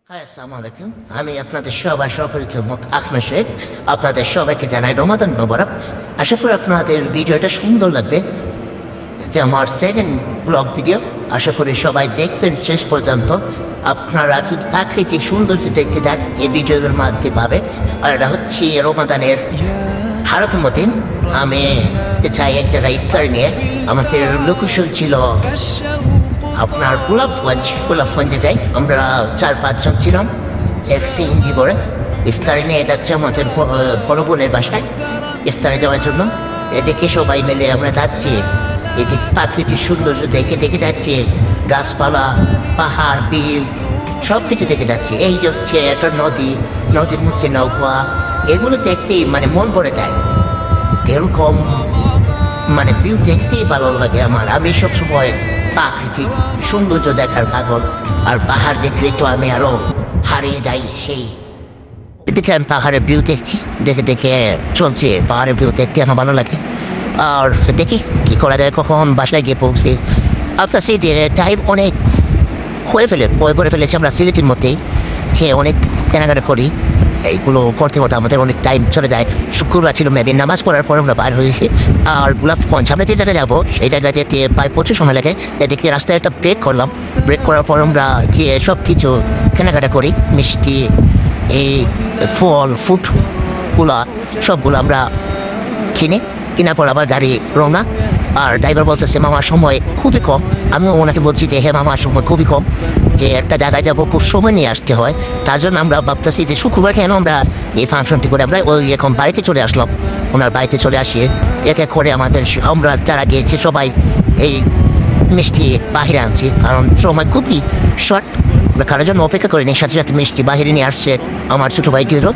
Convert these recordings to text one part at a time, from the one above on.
High, আসসালামু আলাইকুম। আমি আপনাদের সবার সপরিচিত মুখ আহমেদ শেখ। আপনাদের সবাইকে জানাই রমাদান মোবারক। আশা করি আপনাদের ভিডিওটা সুন্দর লাগবে। যে আমার সেকেন্ড ব্লগ ভিডিও, আশা করি সবাই দেখবেন শেষ পর্যন্ত। আপনারা যদি প্রাকৃতিক সৌন্দর্য দেখতে চান এই ভিডিওর মাধ্যমে পাবে। আর এটা হচ্ছে রমাদানের 18তম দিন। আমি চাই এক জায়গায় ইফতার নিয়ে। আমাদের লোকেশন ছিল আপনার গোলাপগঞ্জে যাই। আমরা 4-5 জন ছিলাম এক সিএনজি করে। ইফতারি নিয়ে যাচ্ছে আমাদের বড় বোনের বাসায় ইফতারে যাওয়ার জন্য। এদিকে সবাই মিলে আমরা যাচ্ছি, এদিকে প্রাকৃতিক সৌন্দর্য দেখে দেখে যাচ্ছি, গাছপালা, পাহাড়, বিল সব কিছু দেখে যাচ্ছি। এই যে হচ্ছে একটা নদীর মধ্যে নৌকা, এগুলো দেখতেই মানে মন ভরে যায়। এরকম মানে ভিউ দেখতেই ভালো লাগে আমার। আমি সবসময় প্রাকৃতিক সৌন্দর্য দেখার পাগল। আর পাহাড় দেখলে তো আমি আরো হারিয়ে যাই। সেই এদিকে আমি পাহাড়ের ভিউ দেখছি, দেখে দেখে চলছে। পাহাড়ের ভিউ দেখতে আমার ভালো লাগে। আর দেখি কি করা যায়, কখন বাসায় গিয়ে পৌঁছে। আপনার সেই যে টাইম অনেক করে ফেলেছি আমরা সিলেটের মধ্যেই, যে অনেক কেনাকাটা করি। এইগুলো করতে করতে আমাদের অনেক টাইম চলে যায়। শুক্রবার ছিল মেবি, নামাজ পড়ার পর আমরা বাইর হয়েছি। আর গোলাপগঞ্জ আমরা যে জায়গায় যাবো সেই জায়গায় যেতে প্রায় প্রচুর সময় লাগে। এদিকে রাস্তায় একটা ব্রেক করলাম। ব্রেক করার পর আমরা যে সব কিছু কেনাকাটা করি, মিষ্টি, এই ফল, ফুটগুলা সবগুলো আমরা কেনার পর আবার গাড়ি রওনা। আর ড্রাইভার বলতেছে মামার সময় খুবই কম। আমিও ওনাকে বলছি যে হ্যাঁ মামার সময় খুবই কম, যে একটা জায়গায় যাবো খুব সময় নিয়ে আসতে হয়। তার জন্য আমরা ভাবতেছি যে শুক্রবার কেন আমরা এই ফাংশনটি করে আমরা এখন বাড়িতে চলে আসলাম। ওনার বাড়িতে চলে আসি, এক এক করে আমরা যারা গিয়েছি সবাই এই মিষ্টি বাহিরে আনছি, কারণ সময় খুবই শর্ট। আমরা কারোর জন্য অপেক্ষা করিনি, সাথে সাথে মিষ্টি বাহিরে নিয়ে আসছে আমার ছোটো ভাইগুলো।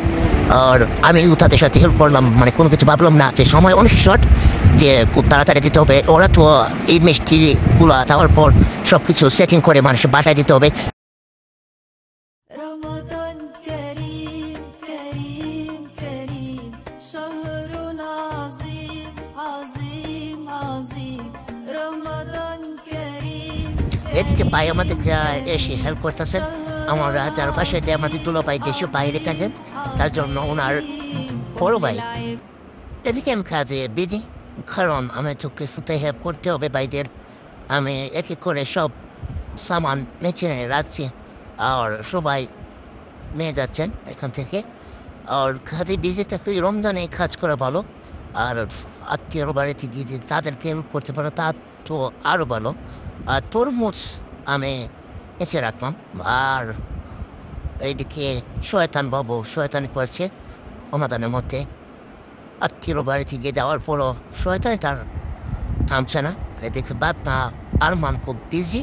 আর আমি তাদের সাথে হেল্প করলাম, মানে কোনো কিছু ভাবলাম না যে সময় অনেক শর্ট, যে খুব তাড়াতাড়ি দিতে হবে। ওরা তো এই মিষ্টিগুলো দেওয়ার পর সব কিছু সেটিং করে মানুষের বাসায় দিতে হবে। এদিকে ভাই আমাদের এসে হেল্প করতেছেন। আমরা চারপাশে যে আমাদের দুলো ভাই দেশীয় বাইরে থাকেন, তার জন্য ওনার বড় ভাই। এদিকে আমি কাজে বিজি, কারণ আমি তো কিছুতে হেল্প করতে হবে ভাইদের। আমি এক এক করে সব সামান নিচে রাখছি, আর সবাই নিয়ে যাচ্ছেন এখান থেকে। আর কাজে বিজি থাকলে রমজানে কাজ করা ভালো। আর আত্মীয়র বাড়িতে গিয়ে যে তাদেরকে হেল্প করতে পারো তা তো আরও ভালো। আর তরমুজ আমি এসে রাখলাম। আর এইদিকে শয়তানি করছে রমাদানের মধ্যে। আত্মীয়র বাড়িতে গিয়ে যাওয়ার পরও শয়তানি তার থামছে না। এদিকে বাপ মা আরমান খুব বিজি,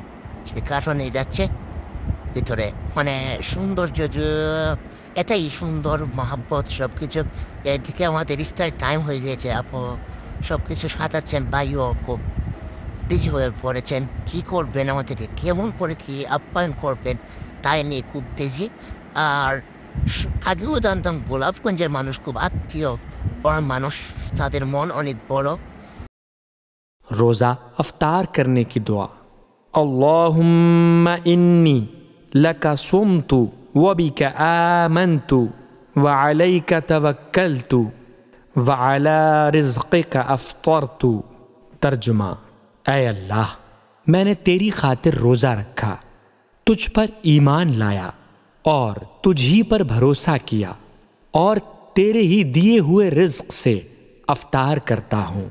সে কারণে যাচ্ছে ভিতরে। মানে সৌন্দর্য এটাই সুন্দর, মহাব্বত সব কিছু। এদিকে আমাদের ইফতার টাইম হয়ে গিয়েছে। আপু সব কিছু সাজাচ্ছেন, ভাইও খুব বিজি হয়ে পড়েছেন। কী করবেন, আমাদেরকে কেমন করে কি আপ্যায়ন করবেন তাই নিয়ে খুব বিজি। আর আগেও জানতাম গোলাপগঞ্জের মানুষ খুব আত্মীয় মানুষ, তাদের মন অনেক বড়। रोज़ा अफ्तार करने की दुआ। अल्लाहुम्मा इन्नी लका सुमतु व बिका आमन्तु व अलैका तवक्कलतु व अला रिज़्क़िका अफ़्तरतु। तर्जुमा, ऐ अल्लाह, मैंने तेरी खातिर रोज़ा रखा, तुझ पर ईमान लाया और तुझ ही पर भरोसा किया, और तेरे ही दिए हुए रिज़्क़ से अफ्तार करता हूँ।